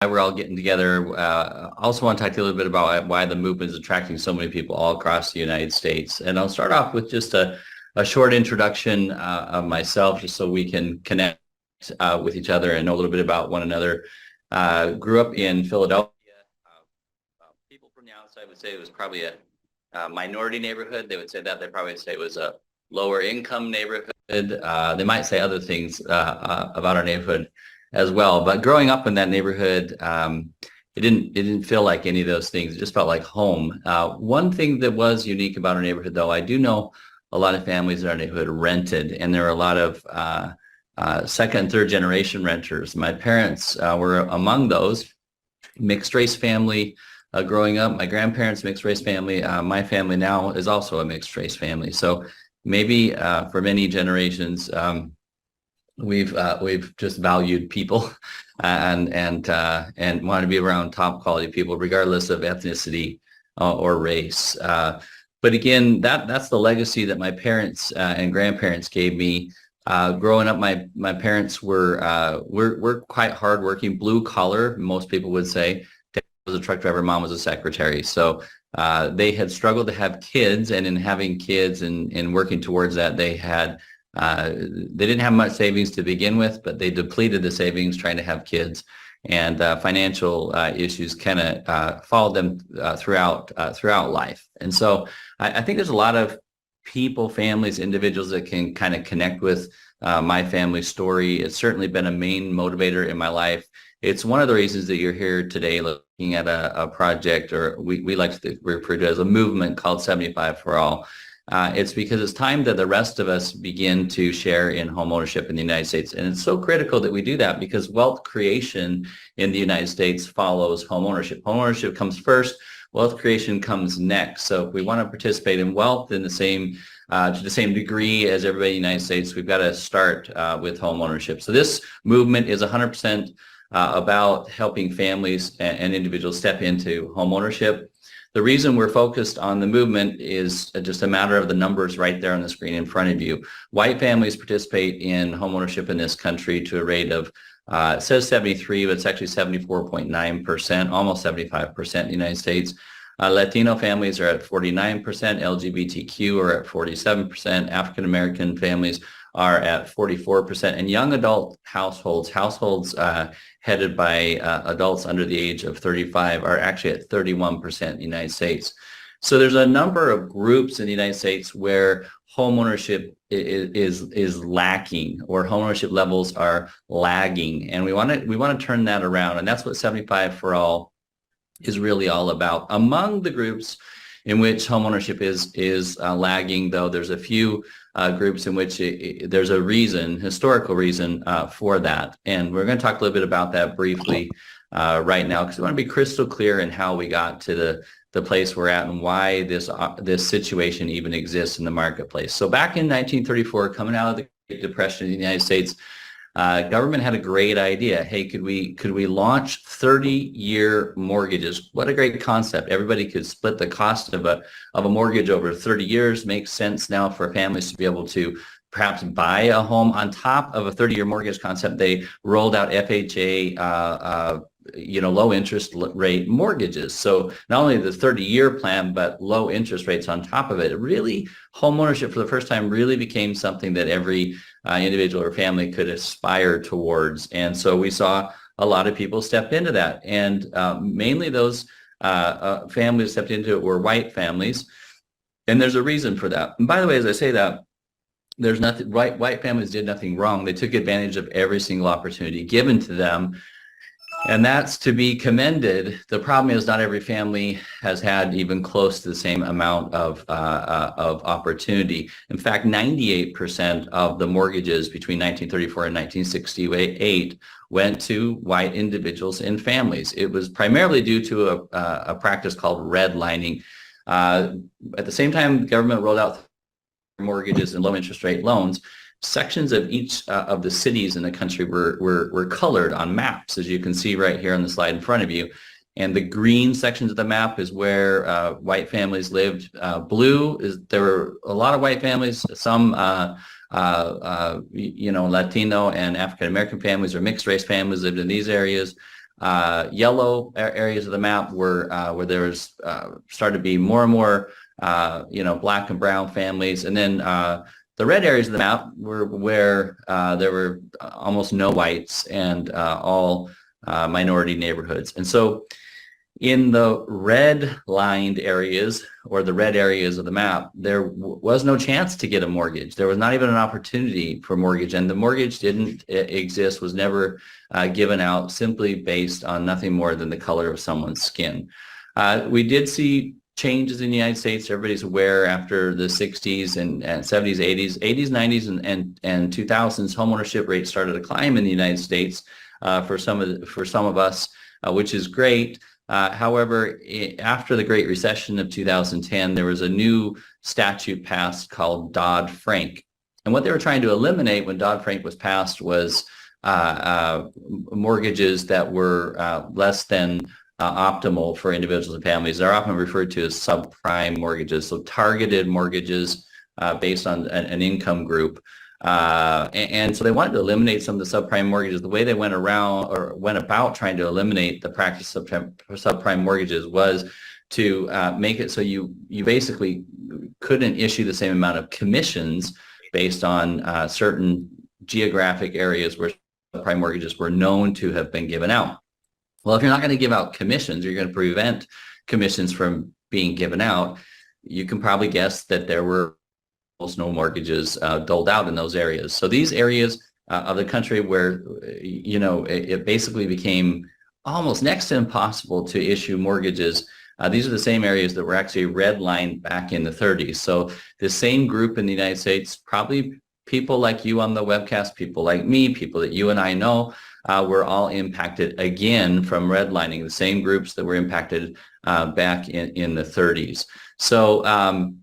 we're all getting together. Also want to talk to you a little bit about why the movement is attracting so many people all across the United States. And I'll start off with just a short introduction of myself, just so we can connect with each other and know a little bit about one another. Grew up in Philadelphia. People from the outside would say it was probably a minority neighborhood. They would say that. They probably say it was a lower income neighborhood. They might say other things about our neighborhood as well. But growing up in that neighborhood, it didn't feel like any of those things. It just felt like home. One thing that was unique about our neighborhood, though, I do know a lot of families in our neighborhood rented, and there were a lot of second and third generation renters. My parents were among those. Mixed race family growing up. My grandparents, mixed race family. My family now is also a mixed race family. So maybe for many generations, we've just valued people and want to be around top quality people, regardless of ethnicity or race. But again, that's the legacy that my parents and grandparents gave me. Growing up, my parents were quite hardworking, blue collar, most people would say. Dad was a truck driver, mom was a secretary. So they had struggled to have kids, and in having kids and working towards that, they didn't have much savings to begin with, but they depleted the savings trying to have kids, and financial issues kind of followed them throughout life. And so I think there's a lot of people, families, individuals that can kind of connect with my family story. It's certainly been a main motivator in my life. It's one of the reasons that you're here today looking at a project, or we like to refer to it as a movement called 75 for All. It's because it's time that the rest of us begin to share in home ownership in the United States. And it's so critical that we do that, because wealth creation in the United States follows home ownership. Home ownership comes first, wealth creation comes next. So if we want to participate in wealth in the same to the same degree as everybody in the United States, we've got to start with home ownership. So this movement is 100% about helping families and individuals step into home ownership. The reason we're focused on the movement is just a matter of the numbers right there on the screen in front of you. White families participate in home ownership in this country to a rate of, it says 73, but it's actually 74.9%, almost 75% in the United States. Latino families are at 49%, LGBTQ are at 47%, African American families are at 44%, and young adult households headed by adults under the age of 35 are actually at 31% in the United States. So there's a number of groups in the United States where homeownership is lacking, or homeownership levels are lagging, and we want to turn that around, and that's what 75 for All is really all about. Among the groups in which homeownership is lagging, though, there's a few groups in which there's a historical reason for that. And we're going to talk a little bit about that briefly right now, because we want to be crystal clear in how we got to the place we're at and why this situation even exists in the marketplace. So back in 1934, coming out of the Great Depression in the United States, government had a great idea. Hey, could we launch 30-year mortgages? What a great concept. Everybody could split the cost of a mortgage over 30 years. Makes sense now for families to be able to perhaps buy a home. On top of a 30-year mortgage concept, they rolled out FHA low interest rate mortgages. So not only the 30-year plan, but low interest rates on top of it. Really, homeownership for the first time really became something that every individual or family could aspire towards. And so we saw a lot of people step into that. And mainly those families stepped into it were white families. And there's a reason for that. And by the way, as I say that, there's nothing, white families did nothing wrong. They took advantage of every single opportunity given to them, and that's to be commended. The problem is not every family has had even close to the same amount of opportunity. In fact, 98% of the mortgages between 1934 and 1968 went to white individuals and families. It was primarily due to a practice called redlining. At the same time, the government rolled out mortgages and low interest rate loans. Sections of each of the cities in the country were colored on maps, as you can see right here on the slide in front of you. And the green sections of the map is where white families lived. Blue is there were a lot of white families. Some Latino and African American families or mixed race families lived in these areas. Yellow areas of the map were where there was started to be more and more black and brown families, and then the red areas of the map were where there were almost no whites and all minority neighborhoods. And so in the red-lined areas, or the red areas of the map, there was no chance to get a mortgage. There was not even an opportunity for mortgage, and the mortgage didn't exist, was never given out, simply based on nothing more than the color of someone's skin. We did see changes in the United States. Everybody's aware after the 60s and 70s, 80s, 90s, and 2000s, homeownership rates started to climb in the United States for some of us, which is great. However, after the Great Recession of 2010, there was a new statute passed called Dodd-Frank. And what they were trying to eliminate when Dodd-Frank was passed was mortgages that were less than optimal for individuals and families. They're often referred to as subprime mortgages, so targeted mortgages based on an income group. And so they wanted to eliminate some of the subprime mortgages. The way they went about trying to eliminate the practice of subprime mortgages was to make it so you basically couldn't issue the same amount of commissions based on certain geographic areas where subprime mortgages were known to have been given out. Well, if you're not going to give out commissions, you're going to prevent commissions from being given out. You can probably guess that there were almost no mortgages doled out in those areas. So these areas of the country where, it basically became almost next to impossible to issue mortgages, these are the same areas that were actually redlined back in the 30s. So the same group in the United States, probably people like you on the webcast, people like me, people that you and I know, were all impacted again from redlining, the same groups that were impacted back in the 30s. So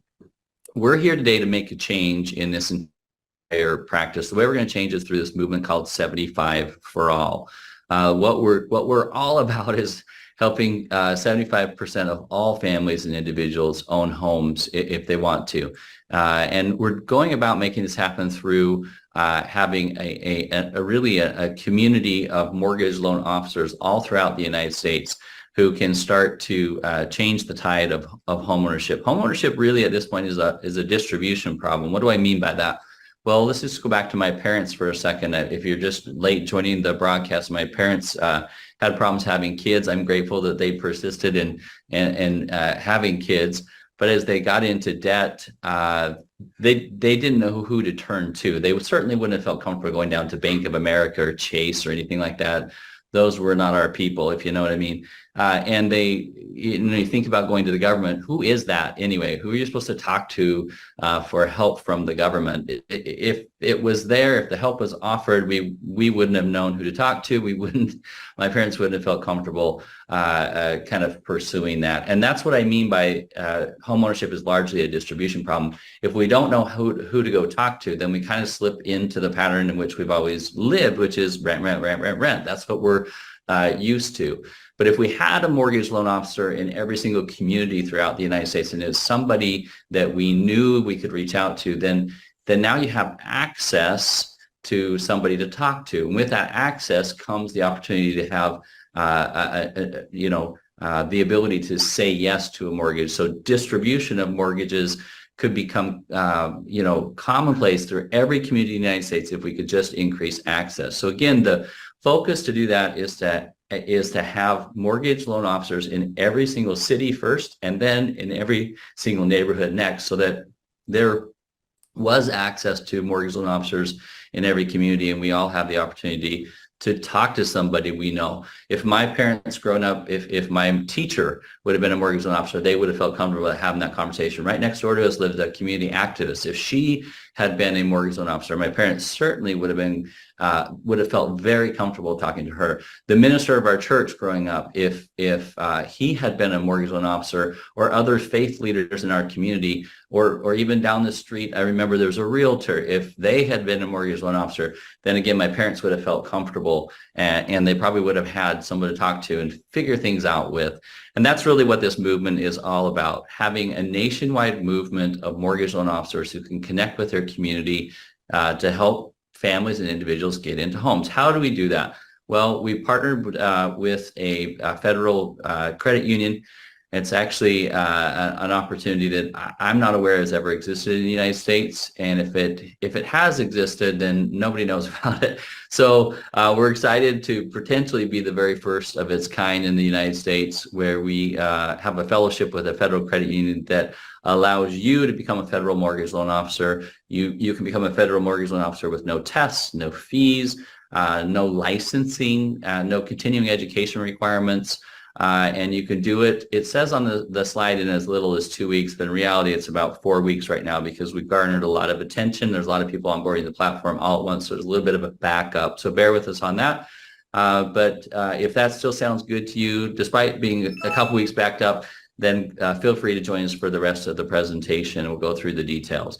we're here today to make a change in this entire practice. The way we're going to change is through this movement called 75 for All. What we're all about is helping 75% of all families and individuals own homes if they want to. And we're going about making this happen through having a community of mortgage loan officers all throughout the United States who can start to change the tide of homeownership. Homeownership really at this point is a distribution problem. What do I mean by that? Well, let's just go back to my parents for a second. If you're just late joining the broadcast, my parents had problems having kids. I'm grateful that they persisted in having kids. But as they got into debt, they didn't know who to turn to. They certainly wouldn't have felt comfortable going down to Bank of America or Chase or anything like that. Those were not our people, if you know what I mean. And you think about going to the government, who is that anyway? Who are you supposed to talk to for help from the government? If it was there, if the help was offered, we wouldn't have known who to talk to. My parents wouldn't have felt comfortable kind of pursuing that. And that's what I mean by homeownership is largely a distribution problem. If we don't know who to go talk to, then we kind of slip into the pattern in which we've always lived, which is rent, rent, rent, rent, rent. That's what we're used to. But if we had a mortgage loan officer in every single community throughout the United States, and it was somebody that we knew we could reach out to, then now you have access to somebody to talk to. And with that access comes the opportunity to have the ability to say yes to a mortgage. So distribution of mortgages could become commonplace through every community in the United States if we could just increase access. So again, the focus to do that is to have mortgage loan officers in every single city first, and then in every single neighborhood next, so that there was access to mortgage loan officers in every community, and we all have the opportunity to talk to somebody we know. If my parents grown up, if my teacher would have been a mortgage loan officer, they would have felt comfortable having that conversation. Right next door to us lived a community activist. If she had been a mortgage loan officer, my parents certainly would have felt very comfortable talking to her. The minister of our church growing up, if he had been a mortgage loan officer, or other faith leaders in our community, or even down the street, I remember there was a realtor. If they had been a mortgage loan officer, then again, my parents would have felt comfortable, and they probably would have had someone to talk to and figure things out with. And that's really what this movement is all about, having a nationwide movement of mortgage loan officers who can connect with their community to help families and individuals get into homes. How do we do that? Well, we partnered with a federal credit union. It's actually an opportunity that I'm not aware has ever existed in the United States, and if it has existed, then nobody knows about it. So we're excited to potentially be the very first of its kind in the United States, where we have a fellowship with a federal credit union that allows you to become a federal mortgage loan officer. You can become a federal mortgage loan officer with no tests, no fees, no licensing, no continuing education requirements. And you can do it, it says on the slide, in as little as 2 weeks, but in reality it's about 4 weeks right now, because we've garnered a lot of attention. There's a lot of people onboarding the platform all at once, so there's a little bit of a backup. So bear with us on that. But if that still sounds good to you, despite being a couple weeks backed up, then feel free to join us for the rest of the presentation. We'll go through the details.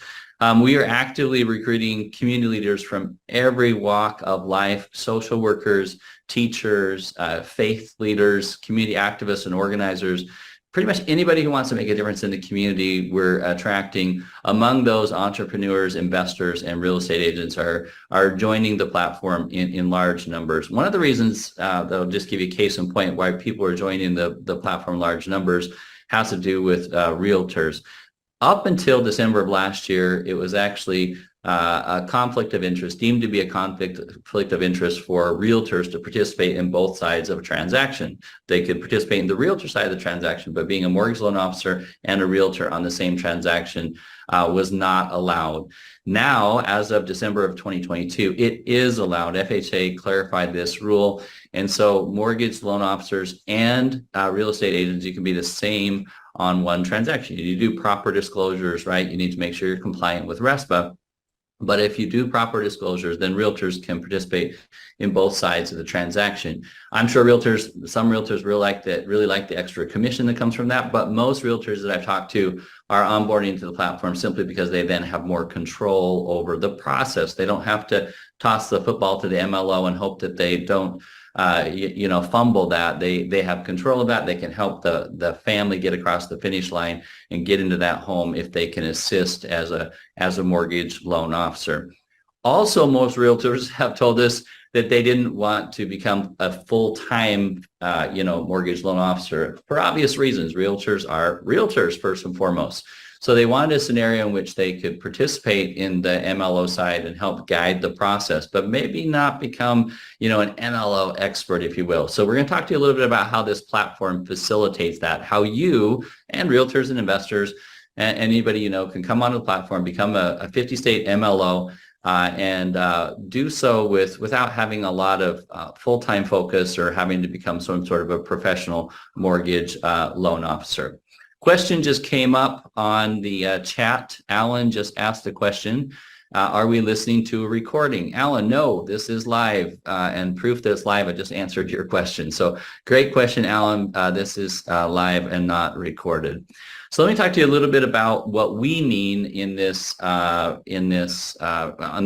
We are actively recruiting community leaders from every walk of life: social workers, teachers, faith leaders, community activists and organizers. Pretty much anybody who wants to make a difference in the community, we're attracting. Among those, entrepreneurs, investors, and real estate agents are joining the platform in large numbers. One of the reasons, that'll just give you a case in point, why people are joining the platform in large numbers has to do with realtors. Up until December of last year, it was actually a conflict of interest, deemed to be a conflict of interest for realtors to participate in both sides of a transaction. They could participate in the realtor side of the transaction, but being a mortgage loan officer and a realtor on the same transaction was not allowed. Now, as of December of 2022, it is allowed. FHA clarified this rule, and so mortgage loan officers and real estate agents, you can be the same on one transaction. You do proper disclosures, right? You need to make sure you're compliant with RESPA. But if you do proper disclosures, then realtors can participate in both sides of the transaction. I'm sure some realtors really like the extra commission that comes from that, but most realtors that I've talked to are onboarding to the platform simply because they then have more control over the process. They don't have to toss the football to the MLO and hope that they don't fumble that. They have control of that. They can help the family get across the finish line and get into that home if they can assist as a mortgage loan officer. Also, most realtors have told us that they didn't want to become a full-time, mortgage loan officer for obvious reasons. Realtors are realtors first and foremost. So they wanted a scenario in which they could participate in the MLO side and help guide the process, but maybe not become, an MLO expert, if you will. So we're going to talk to you a little bit about how this platform facilitates that, how you and realtors and investors and anybody can come onto the platform, become a 50-state MLO, and do so without having a lot of full-time focus or having to become some sort of a professional mortgage loan officer. Question just came up on the chat. Alan just asked a question. Are we listening to a recording? Alan, no, this is live, and proof that it's live, I just answered your question. So great question, Alan. This is live and not recorded. So let me talk to you a little bit about what we mean on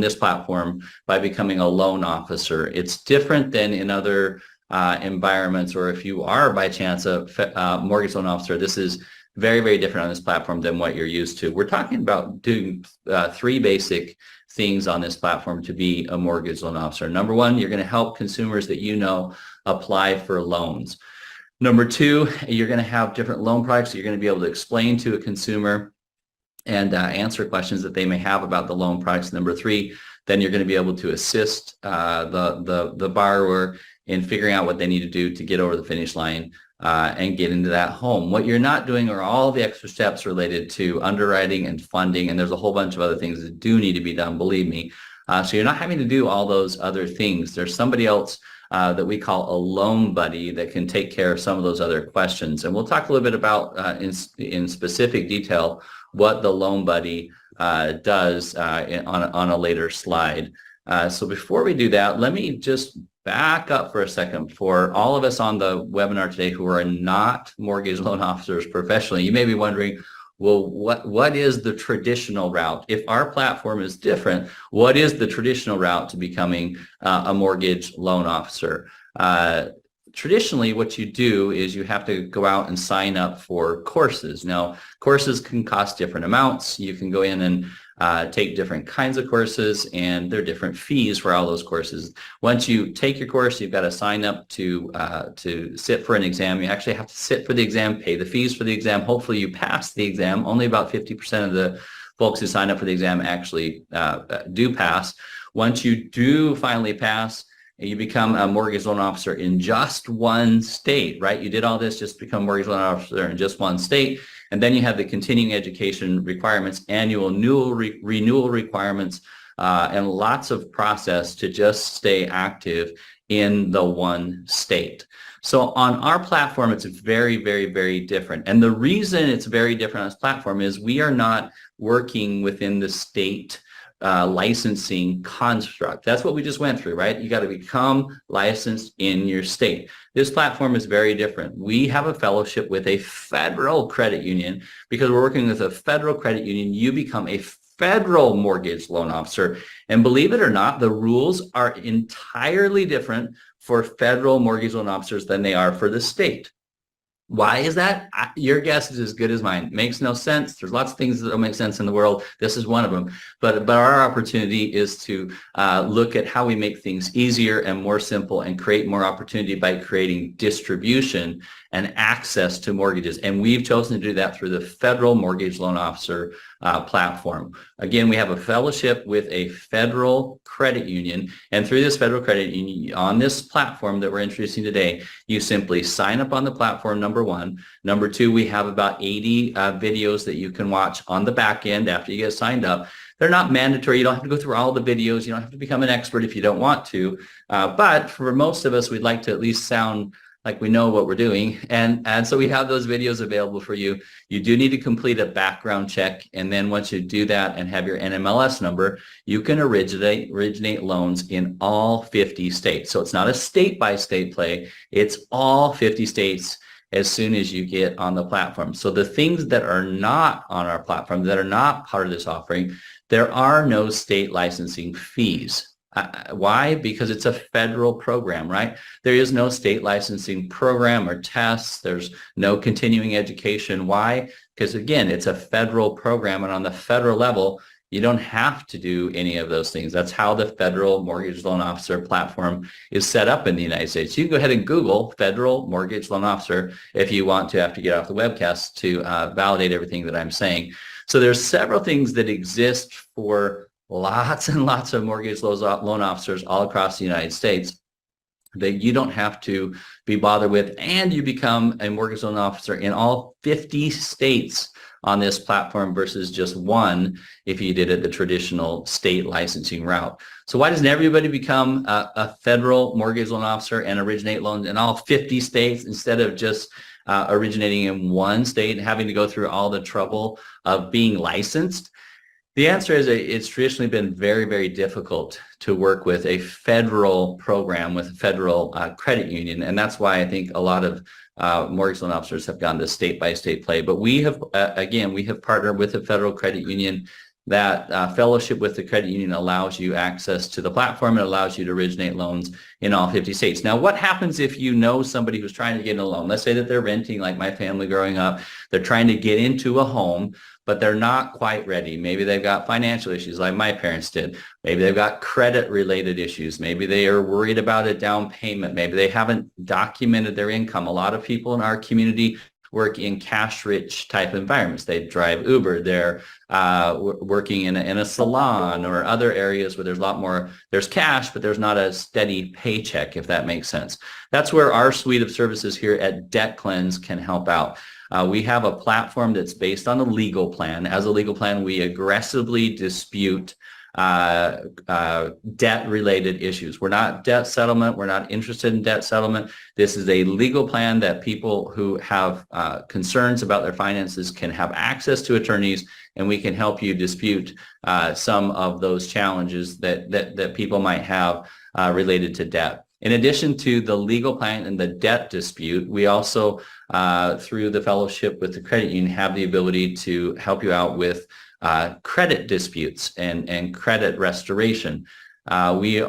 this platform by becoming a loan officer. It's different than in other environments, or if you are by chance a mortgage loan officer, this is very, very different on this platform than what you're used to. We're talking about doing three basic things on this platform to be a mortgage loan officer. Number one, you're going to help consumers that apply for loans. Number two, you're going to have different loan products that you're going to be able to explain to a consumer and answer questions that they may have about the loan products. Number three, then you're going to be able to assist the borrower in figuring out what they need to do to get over the finish line and get into that home. What you're not doing are all the extra steps related to underwriting and funding, and there's a whole bunch of other things that do need to be done, believe me. So you're not having to do all those other things. There's somebody else that we call a loan buddy that can take care of some of those other questions. And we'll talk a little bit about in specific detail what the loan buddy does on a later slide. So before we do that, let me just back up for a second. For all of us on the webinar today who are not mortgage loan officers professionally, you may be wondering, well, what is the traditional route? If our platform is different, what is the traditional route to becoming a mortgage loan officer? Traditionally, what you do is you have to go out and sign up for courses. Now, courses can cost different amounts. You can go in and take different kinds of courses, and there are different fees for all those courses. Once you take your course, you've got to sign up to sit for an exam. You actually have to sit for the exam, pay the fees for the exam. Hopefully you pass the exam. Only about 50% of the folks who sign up for the exam actually do pass. Once you do finally pass, you become a mortgage loan officer in just one state, right? You did all this just to become a mortgage loan officer in just one state. And then you have the continuing education requirements, annual renewal requirements, and lots of process to just stay active in the one state. So on our platform, it's very, very, very different. And the reason it's very different on this platform is we are not working within the state licensing construct. That's what we just went through, right? You got to become licensed in your state. This platform is very different. We have a fellowship with a federal credit union. Because we're working with a federal credit union, you become a federal mortgage loan officer. And believe it or not, the rules are entirely different for federal mortgage loan officers than they are for the state. Why is that? Your guess is as good as mine. It makes no sense. There's lots of things that don't make sense in the world. This is one of them. But our opportunity is to look at how we make things easier and more simple and create more opportunity by creating distribution and access to mortgages. And we've chosen to do that through the Federal Mortgage Loan Officer platform. Again, we have a fellowship with a federal credit union. And through this federal credit union, on this platform that we're introducing today, you simply sign up on the platform, number one. Number two, we have about 80 videos that you can watch on the back end after you get signed up. They're not mandatory. You don't have to go through all the videos. You don't have to become an expert if you don't want to. But for most of us, we'd like to at least sound like we know what we're doing. And so we have those videos available for you. You do need to complete a background check. And then once you do that and have your NMLS number, you can originate loans in all 50 states. So it's not a state-by-state play. It's all 50 states as soon as you get on the platform. So the things that are not on our platform, that are not part of this offering, there are no state licensing fees. Why? Because it's a federal program, right? There is no state licensing program or tests. There's no continuing education. Why? Because again, it's a federal program, and on the federal level, you don't have to do any of those things. That's how the Federal Mortgage Loan Officer platform is set up in the United States. You can go ahead and Google Federal Mortgage Loan Officer if you want to, after you get off the webcast, to validate everything that I'm saying. So there's several things that exist for lots and lots of mortgage loan officers all across the United States that you don't have to be bothered with, and you become a mortgage loan officer in all 50 states on this platform versus just one if you did it the traditional state licensing route. So why doesn't everybody become a federal mortgage loan officer and originate loans in all 50 states instead of just originating in one state and having to go through all the trouble of being licensed? The answer is it's traditionally been very, very difficult to work with a federal program with a federal credit union. And that's why I think a lot of mortgage loan officers have gone to state-by-state play. But we have, again, we have partnered with a federal credit union. That fellowship with the credit union allows you access to the platform. It allows you to originate loans in all 50 states. Now, what happens if you know somebody who's trying to get a loan? Let's say that they're renting, like my family growing up. They're trying to get into a home, but they're not quite ready. Maybe they've got financial issues like my parents did. Maybe they've got credit-related issues. Maybe they are worried about a down payment. Maybe they haven't documented their income. A lot of people in our community work in cash-rich type environments. They drive Uber. They're working in a salon or other areas where there's a lot more, there's cash, but there's not a steady paycheck, if that makes sense. That's where our suite of services here at Debt Cleanse can help out. We have a platform that's based on a legal plan. As a legal plan, we aggressively dispute debt-related issues. We're not debt settlement. We're not interested in debt settlement. This is a legal plan that people who have concerns about their finances can have access to attorneys, and we can help you dispute some of those challenges that people might have related to debt. In addition to the legal plan and the debt dispute, we also, through the fellowship with the credit union, have the ability to help you out with credit disputes and credit restoration. We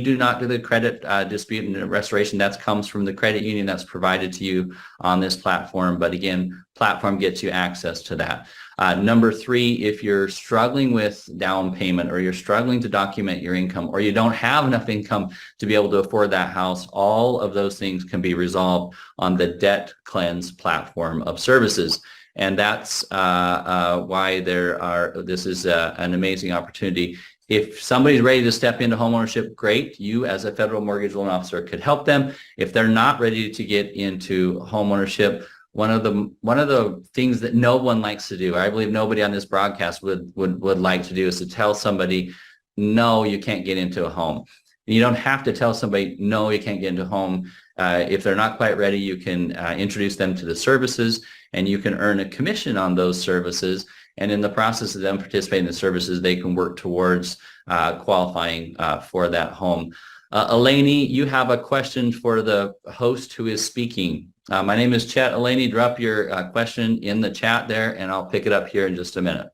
do not do the credit dispute and restoration. That comes from the credit union that's provided to you on this platform. But again, platform gets you access to that. Number three, if you're struggling with down payment, or you're struggling to document your income, or you don't have enough income to be able to afford that house, all of those things can be resolved on the Debt Cleanse platform of services. And that's why this is an amazing opportunity. If somebody's ready to step into homeownership, great. You as a federal mortgage loan officer could help them. If they're not ready to get into homeownership, one of the things that no one likes to do, I believe nobody on this broadcast would like to do, is to tell somebody, no, you can't get into a home. You don't have to tell somebody, no, you can't get into a home. If they're not quite ready, you can introduce them to the services, and you can earn a commission on those services. And in the process of them participating in the services, they can work towards qualifying for that home. Eleni, you have a question for the host who is speaking. My name is Chet. Eleni, drop your question in the chat there, and I'll pick it up here in just a minute.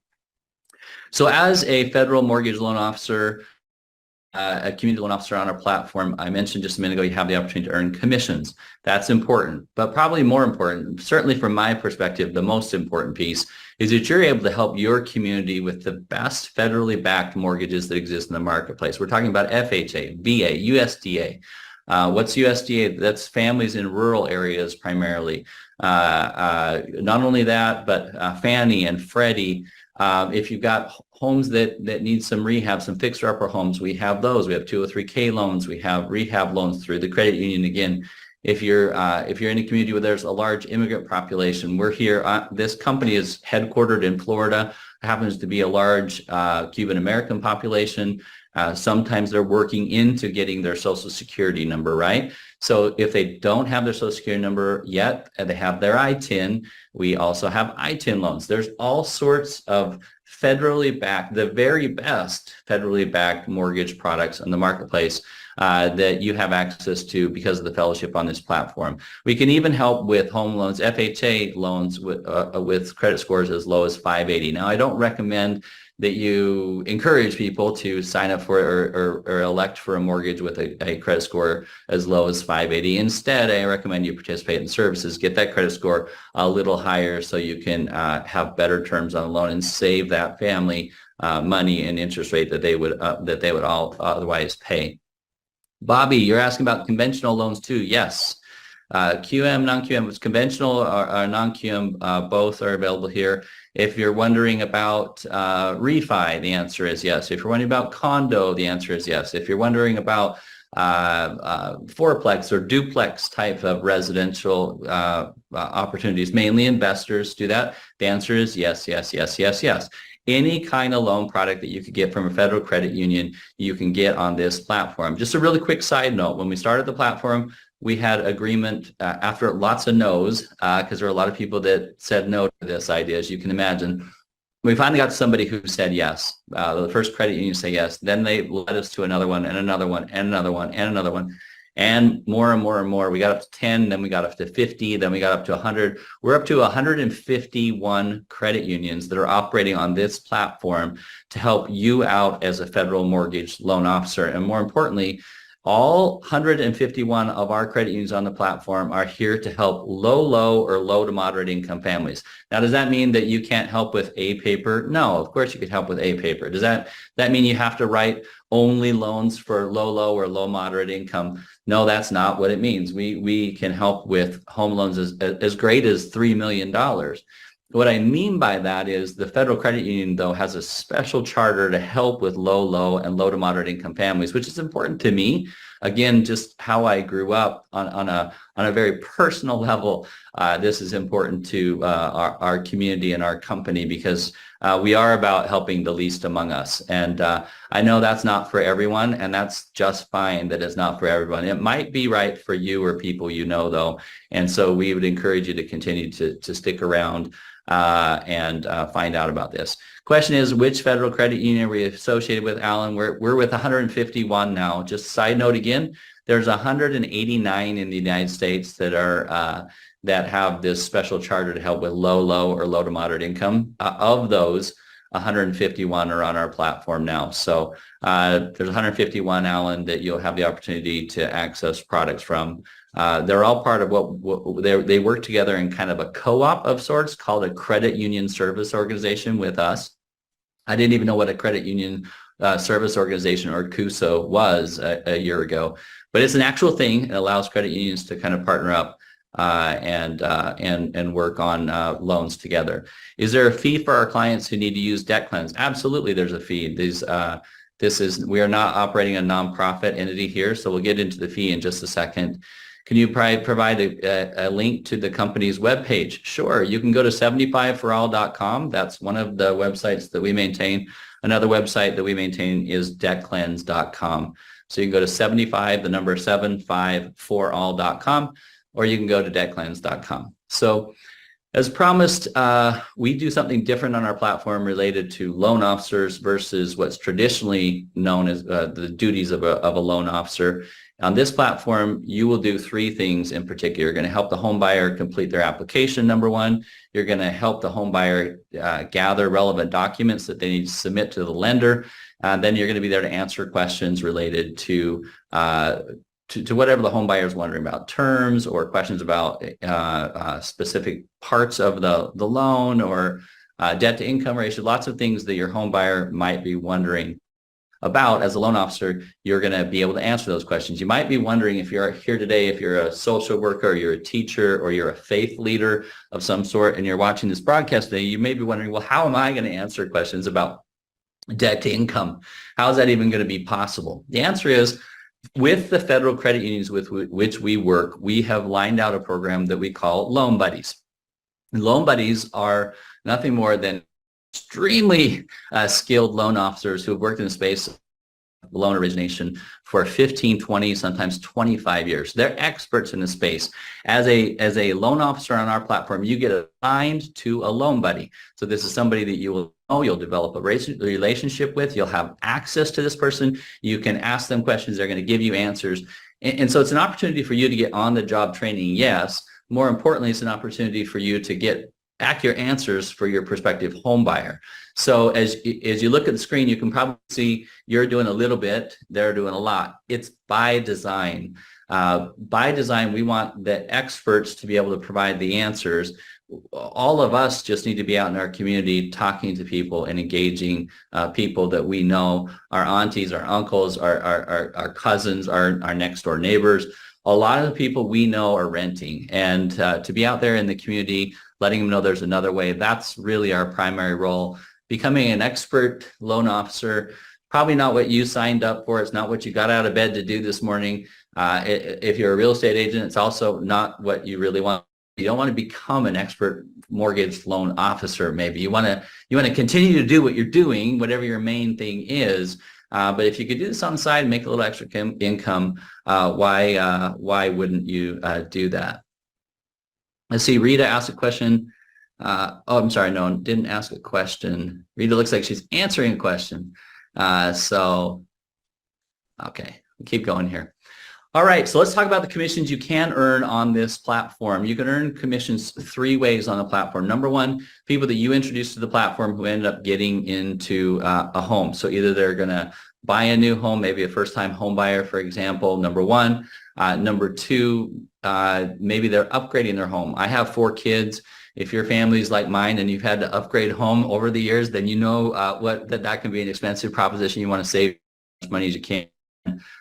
So as a federal mortgage loan officer, a community loan officer on our platform, I mentioned just a minute ago, you have the opportunity to earn commissions. That's important, but probably more important, certainly from my perspective, the most important piece is that you're able to help your community with the best federally backed mortgages that exist in the marketplace. We're talking about FHA, VA, USDA. What's USDA? That's families in rural areas primarily. Not only that, but Fannie and Freddie. If you've got homes that need some rehab, some fixer-upper homes, we have those. We have 203K loans. We have rehab loans through the credit union. Again, if you're in a community where there's a large immigrant population, we're here. This company is headquartered in Florida. It happens to be a large Cuban American population. Sometimes they're working into getting their Social Security number, right? So if they don't have their Social Security number yet, and they have their ITIN, we also have ITIN loans. There's all sorts of federally backed, the very best federally backed mortgage products in the marketplace that you have access to because of the fellowship on this platform. We can even help with home loans, FHA loans with credit scores as low as 580. Now, I don't recommend that you encourage people to sign up for or elect for a mortgage with a credit score as low as 580. Instead, I recommend you participate in services, get that credit score a little higher so you can have better terms on the loan and save that family money and interest rate that they would all otherwise pay. Bobby, you're asking about conventional loans too. Yes. QM, non-QM, it's conventional or non-QM, both are available here. If you're wondering about refi, the answer is yes. If you're wondering about condo, the answer is yes. If you're wondering about fourplex or duplex type of residential opportunities, mainly investors do that, the answer is yes, yes, yes, yes, yes. Any kind of loan product that you could get from a federal credit union, you can get on this platform. Just a really quick side note, when we started the platform, we had agreement after lots of no's, because there are a lot of people that said no to this idea, as you can imagine. We finally got somebody who said yes. The first credit union say yes. Then they led us to another one and another one and another one and another one. And more and more and more. We got up to 10, then we got up to 50, then we got up to 100. We're up to 151 credit unions that are operating on this platform to help you out as a federal mortgage loan officer. And more importantly, all 151 of our credit unions on the platform are here to help low or low to moderate income families. Now, does that mean that you can't help with A paper? No, of course you could help with A paper. Does that mean you have to write only loans for low or low moderate income? No, that's not what it means. We can help with home loans as great as $3 million. What I mean by that is the federal credit union, though, has a special charter to help with low and low to moderate income families, which is important to me. Again, just how I grew up on a very personal level. This is important to our community and our company because we are about helping the least among us. And I know that's not for everyone, and that's just fine that it's not for everyone. It might be right for you or people you know, though. And so we would encourage you to continue to stick around and find out about this. Question is, which federal credit union are we associated with, Alan? We're with 151 now. Just a side note again, there's 189 in the United States that are that have this special charter to help with low or low to moderate income. Of those, 151 are on our platform now. So there's 151, Alan, that you'll have the opportunity to access products from. They're all part of what they work together in kind of a co-op of sorts called a credit union service organization with us. I didn't even know what a credit union service organization, or CUSO, was a year ago, but it's an actual thing. It allows credit unions to kind of partner up and work on loans together. Is there a fee for our clients who need to use Debt Cleanse? Absolutely, there's a fee. We are not operating a nonprofit entity here, so we'll get into the fee in just a second. Can you provide a link to the company's webpage? Sure. You can go to 75forall.com. That's one of the websites that we maintain. Another website that we maintain is debtcleanse.com. So you can go to 75forall.com, or you can go to debtcleanse.com. So as promised, we do something different on our platform related to loan officers versus what's traditionally known as the duties of a loan officer. On this platform, you will do three things in particular. You're going to help the home buyer complete their application, number one. You're going to help the home buyer gather relevant documents that they need to submit to the lender. Then you're going to be there to answer questions related to whatever the home buyer is wondering about, terms or questions about specific parts of the loan, or debt to income ratio, lots of things that your home buyer might be wondering about. As a loan officer, you're going to be able to answer those questions. You might be wondering, if you're here today, if you're a social worker, or you're a teacher, or you're a faith leader of some sort, and you're watching this broadcast today, you may be wondering, well, how am I going to answer questions about debt to income? How is that even going to be possible? The answer is, with the federal credit unions with which we work, we have lined out a program that we call Loan Buddies. And Loan Buddies are nothing more than extremely skilled loan officers who have worked in the space of loan origination for 15, 20, sometimes 25 years. They're experts in the space. As a loan officer on our platform, you get assigned to a loan buddy. So this is somebody that you will know, you'll develop a relationship with, you'll have access to this person, you can ask them questions, they're going to give you answers. And so it's an opportunity for you to get on-the-job training, yes. More importantly, it's an opportunity for you to get accurate answers for your prospective home buyer. So as you look at the screen, you can probably see you're doing a little bit, they're doing a lot. It's by design. By design, we want the experts to be able to provide the answers. All of us just need to be out in our community talking to people and engaging people that we know, our aunties, our uncles, our cousins, our next door neighbors. A lot of the people we know are renting, and to be out there in the community, letting them know there's another way, that's really our primary role. Becoming an expert loan officer, probably not what you signed up for. It's not what you got out of bed to do this morning. If you're a real estate agent, it's also not what you really want. You don't want to become an expert mortgage loan officer. Maybe you want to continue to do what you're doing, whatever your main thing is. But if you could do this on the side and make a little extra income, why wouldn't you do that? Let's see, Rita asked a question. I'm sorry, no, didn't ask a question. Rita looks like she's answering a question. Okay, we'll keep going here. All right, so let's talk about the commissions you can earn on this platform. You can earn commissions three ways on the platform. Number one, people that you introduce to the platform who end up getting into a home. So either they're going to buy a new home, maybe a first-time home buyer, for example, number one. Number two, maybe they're upgrading their home. I have 4 kids. If your family's like mine and you've had to upgrade home over the years, then you know that can be an expensive proposition. You want to save as much money as you can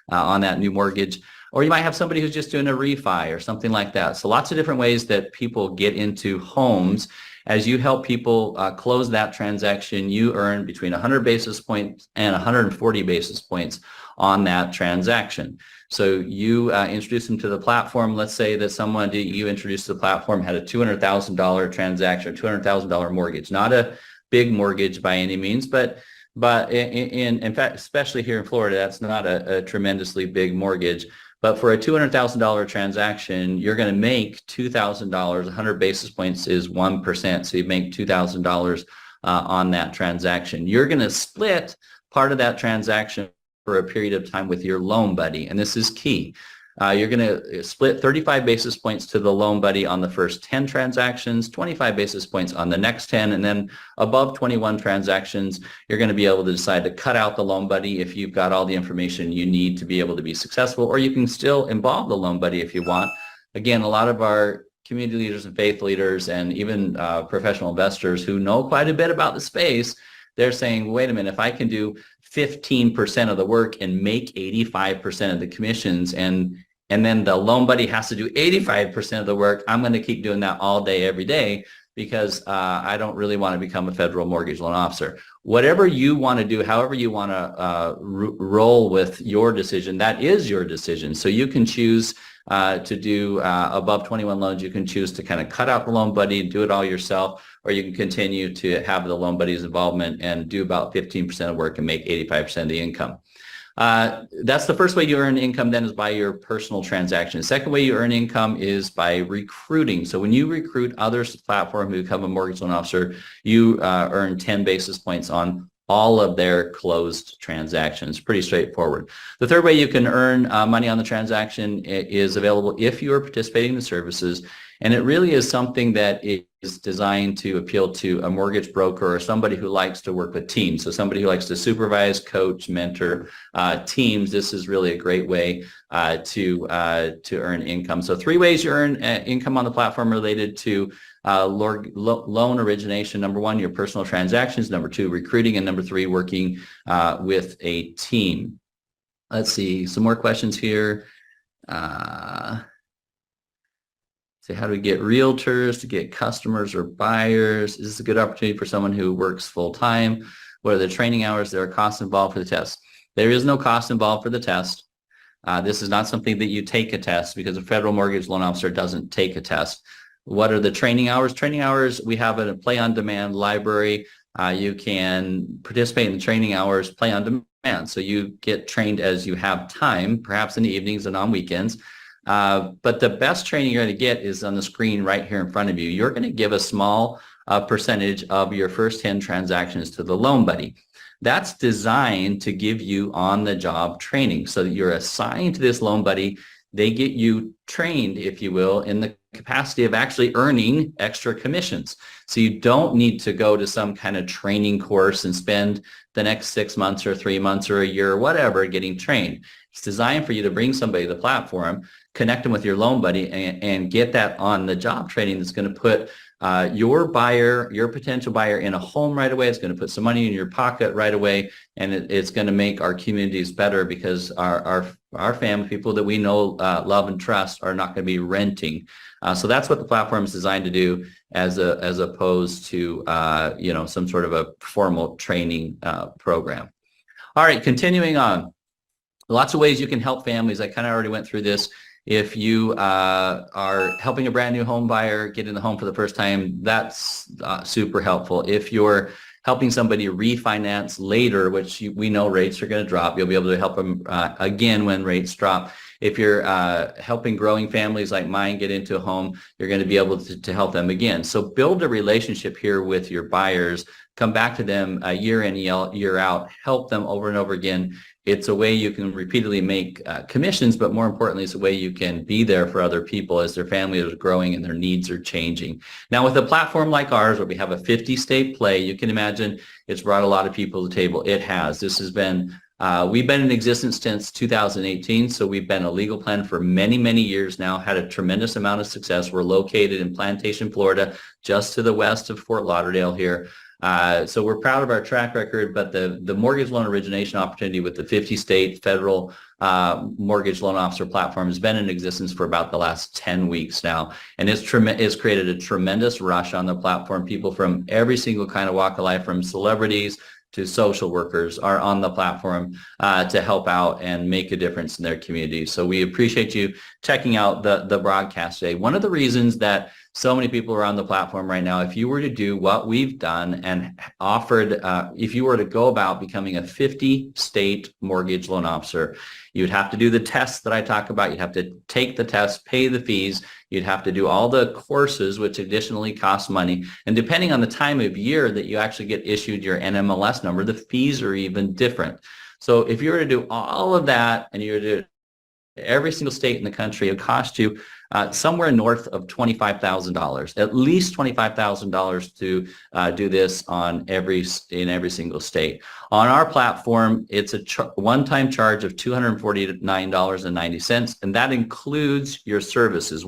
on that new mortgage. Or you might have somebody who's just doing a refi or something like that. So lots of different ways that people get into homes. As you help people close that transaction, you earn between 100 basis points and 140 basis points on that transaction. So you introduce them to the platform. Let's say that someone you introduced to the platform had a $200,000 transaction, $200,000 mortgage. Not a big mortgage by any means, but in fact, especially here in Florida, that's not a tremendously big mortgage. But for a $200,000 transaction, you're going to make $2,000. 100 basis points is 1%. So you make $2,000 on that transaction. You're going to split part of that transaction for a period of time with your loan buddy. And this is key. You're going to split 35 basis points to the loan buddy on the first 10 transactions, 25 basis points on the next 10, and then above 21 transactions, you're going to be able to decide to cut out the loan buddy if you've got all the information you need to be able to be successful, or you can still involve the loan buddy if you want. Again, a lot of our community leaders and faith leaders and even professional investors who know quite a bit about the space, they're saying, wait a minute, if I can do 15% of the work and make 85% of the commissions, and then the loan buddy has to do 85% of the work, I'm going to keep doing that all day, every day, because I don't really want to become a federal mortgage loan officer. Whatever you want to do, however you want to roll with your decision, that is your decision. So you can choose to do above 21 loans. You can choose to kind of cut out the loan buddy and do it all yourself, or you can continue to have the loan buddy's involvement and do about 15% of work and make 85% of the income. That's the first way you earn income, then, is by your personal transaction. The second way you earn income is by recruiting. So when you recruit others to the platform who become a mortgage loan officer, you earn 10 basis points on all of their closed transactions. Pretty straightforward. The third way you can earn money on the transaction is available if you are participating in the services. And it really is something that is designed to appeal to a mortgage broker or somebody who likes to work with teams. So somebody who likes to supervise, coach, mentor teams. This is really a great way to earn income. So 3 ways you earn income on the platform related to loan origination. Number 1, your personal transactions. Number 2, recruiting. And number 3, working with a team. Let's see, some more questions here. So how do we get realtors to get customers or buyers? Is this a good opportunity for someone who works full time? What are the training hours? There are costs involved for the test. There is no cost involved for the test. This is not something that you take a test, because a federal mortgage loan officer doesn't take a test. What are the training hours? Training hours, we have a play-on-demand library. You can participate in the training hours, play on demand. So you get trained as you have time, perhaps in the evenings and on weekends. But the best training you're going to get is on the screen right here in front of you. You're going to give a small percentage of your first 10 transactions to the loan buddy. That's designed to give you on-the-job training, so that you're assigned to this loan buddy. They get you trained, if you will, in the capacity of actually earning extra commissions. So you don't need to go to some kind of training course and spend the next 6 months or 3 months or a year or whatever getting trained. It's designed for you to bring somebody to the platform, connect them with your loan buddy, and get that on-the-job training that's going to put your buyer, your potential buyer, in a home right away. It's going to put some money in your pocket right away, and it's going to make our communities better, because our family, people that we know, love, and trust, are not going to be renting. So that's what the platform is designed to do, as opposed to some sort of a formal training program. All right, continuing on. Lots of ways you can help families. I kind of already went through this. If you are helping a brand new home buyer get in the home for the first time, that's super helpful. If you're helping somebody refinance later, which we know rates are going to drop, you'll be able to help them again when rates drop. If you're helping growing families like mine get into a home, you're going to be able to help them again. So build a relationship here with your buyers. Come back to them year in, year out. Help them over and over again. It's a way you can repeatedly make commissions, but more importantly, it's a way you can be there for other people as their family is growing and their needs are changing. Now, with a platform like ours, where we have a 50-state play, you can imagine it's brought a lot of people to the table. It has. This has been, we've been in existence since 2018, so we've been a legal plan for many, many years now, had a tremendous amount of success. We're located in Plantation, Florida, just to the west of Fort Lauderdale here. So we're proud of our track record, but the mortgage loan origination opportunity with the 50-state federal mortgage loan officer platform has been in existence for about the last 10 weeks now, and it's created a tremendous rush on the platform. People from every single kind of walk of life, from celebrities to social workers, are on the platform to help out and make a difference in their community. So we appreciate you checking out the broadcast today. One of the reasons that so many people are on the platform right now, if you were to do what we've done and offered, if you were to go about becoming a 50-state mortgage loan officer, you'd have to do the tests that I talk about. You'd have to take the test, pay the fees. You'd have to do all the courses, which additionally cost money. And depending on the time of year that you actually get issued your NMLS number, the fees are even different. So if you were to do all of that and you were to every single state in the country, it costs you somewhere north of $25,000, at least $25,000 to do this in every single state. On our platform, it's a one-time charge of $249.90, and that includes your services.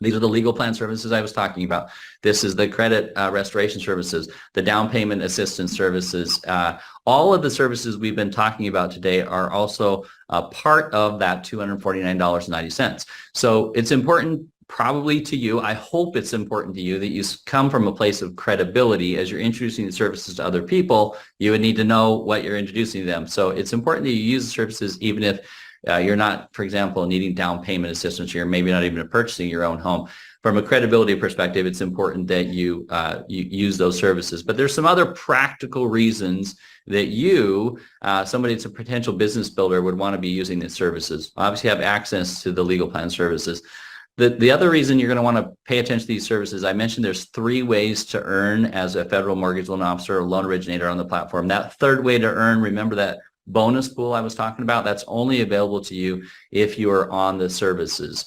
These are the legal plan services I was talking about. This is the credit restoration services, the down payment assistance services. All of the services we've been talking about today are also part of that $249.90. So it's important probably to you, I hope it's important to you that you come from a place of credibility. As you're introducing the services to other people, you would need to know what you're introducing to them. So it's important that you use the services even if you're not, for example, needing down payment assistance. You're maybe not even purchasing your own home. From a credibility perspective, it's important that you use those services. But there's some other practical reasons that somebody that's a potential business builder would want to be using these services. Obviously, have access to the legal plan services. The other reason you're going to want to pay attention to these services, I mentioned there's 3 ways to earn as a federal mortgage loan officer or loan originator on the platform. That third way to earn, remember that bonus pool I was talking about, that's only available to you if you are on the services.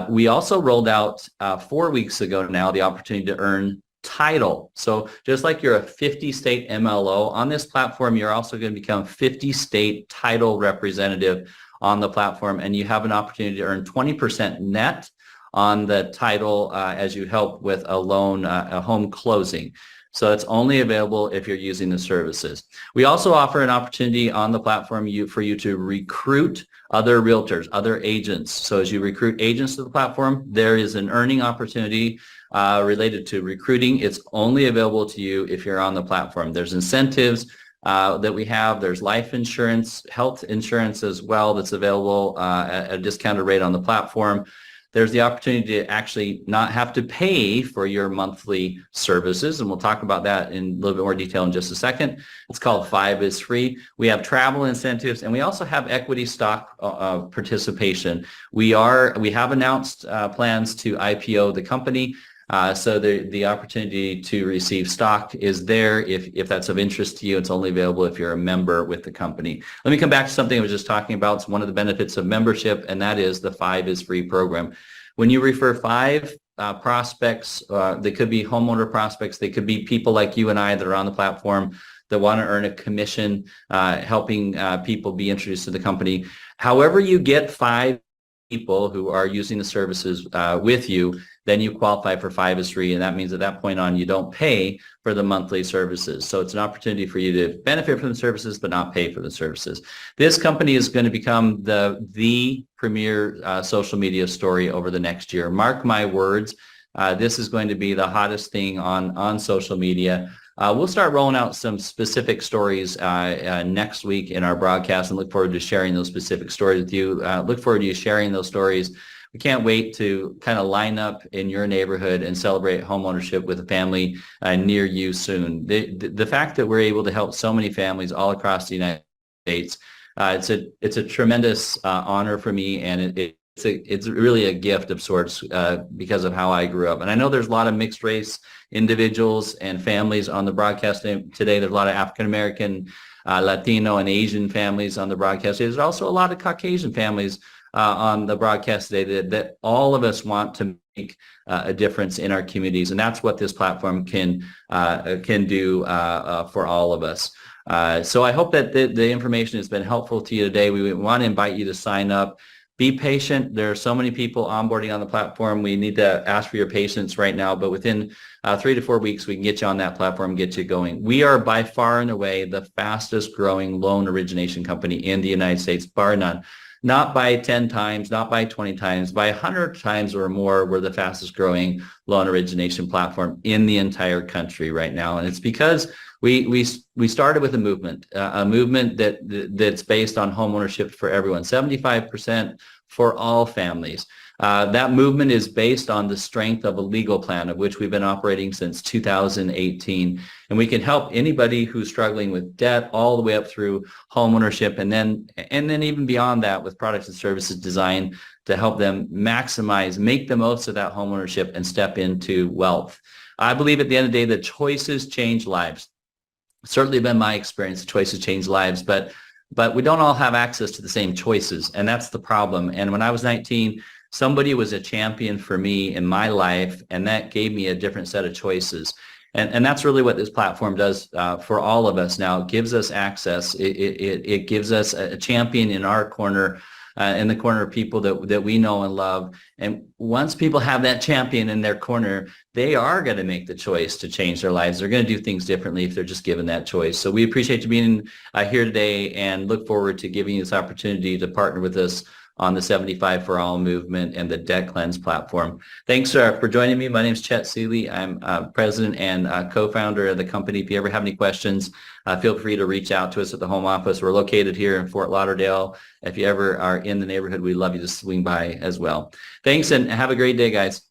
We also rolled out 4 weeks ago now the opportunity to earn title. So just like you're a 50-state MLO, on this platform, you're also going to become 50-state title representative on the platform, and you have an opportunity to earn 20% net on the title as you help with a loan, a home closing. So it's only available if you're using the services. We also offer an opportunity on the platform for you to recruit other realtors, other agents. So as you recruit agents to the platform, there is an earning opportunity related to recruiting. It's only available to you if you're on the platform. There's incentives that we have. There's life insurance, health insurance as well that's available at a discounted rate on the platform. There's the opportunity to actually not have to pay for your monthly services, and we'll talk about that in a little bit more detail in just a second. It's called 5 is Free. We have travel incentives, and we also have equity stock participation. We have announced plans to IPO the company, so the opportunity to receive stock is there if that's of interest to you. It's only available if you're a member with the company. Let me come back to something I was just talking about. It's one of the benefits of membership, and that is the 5 is Free program. When you refer 5 prospects, they could be homeowner prospects, they could be people like you and I that are on the platform that want to earn a commission helping people be introduced to the company. However you get 5 people who are using the services with you, then you qualify for 5 is Free, and that means at that point on you don't pay for the monthly services. So it's an opportunity for you to benefit from the services but not pay for the services. This company is going to become the premier social media story over the next year. Mark my words, this is going to be the hottest thing on social media. We'll start rolling out some specific stories next week in our broadcast, and look forward to sharing those specific stories with you. Look forward to you sharing those stories. We can't wait to kind of line up in your neighborhood and celebrate homeownership with a family near you soon. The fact that we're able to help so many families all across the United States, it's a tremendous honor for me, and it's really a gift of sorts because of how I grew up. And I know there's a lot of mixed race individuals and families on the broadcast today. There's a lot of African American, Latino, and Asian families on the broadcast. There's also a lot of Caucasian families on the broadcast today that all of us want to make a difference in our communities, and that's what this platform can do for all of us. So I hope that the information has been helpful to you today. We want to invite you to sign up. Be patient. There are so many people onboarding on the platform. We need to ask for your patience right now, but within 3 to 4 weeks, we can get you on that platform and get you going. We are by far and away the fastest growing loan origination company in the United States, bar none. Not by 10 times, not by 20 times, by 100 times or more, we're the fastest growing loan origination platform in the entire country right now. And it's because we started with a movement that's based on homeownership for everyone, 75% for all families. That movement is based on the strength of a legal plan, of which we've been operating since 2018. And we can help anybody who's struggling with debt all the way up through homeownership, and then even beyond that with products and services designed to help them maximize, make the most of that homeownership and step into wealth. I believe at the end of the day, the choices change lives. It's certainly been my experience. Choices change lives, but but we don't all have access to the same choices, and that's the problem. And when I was 19, somebody was a champion for me in my life, and that gave me a different set of choices. And that's really what this platform does for all of us now. It gives us access. It gives us a champion in our corner, in the corner of people that we know and love. And once people have that champion in their corner, they are going to make the choice to change their lives. They're going to do things differently if they're just given that choice. So we appreciate you being here today and look forward to giving you this opportunity to partner with us on the 75 for All movement and the Debt Cleanse platform. Thanks for joining me. My name is Chet Seeley. I'm president and co-founder of the company. If you ever have any questions, feel free to reach out to us at the home office. We're located here in Fort Lauderdale. If you ever are in the neighborhood, we'd love you to swing by as well. Thanks, and have a great day, guys.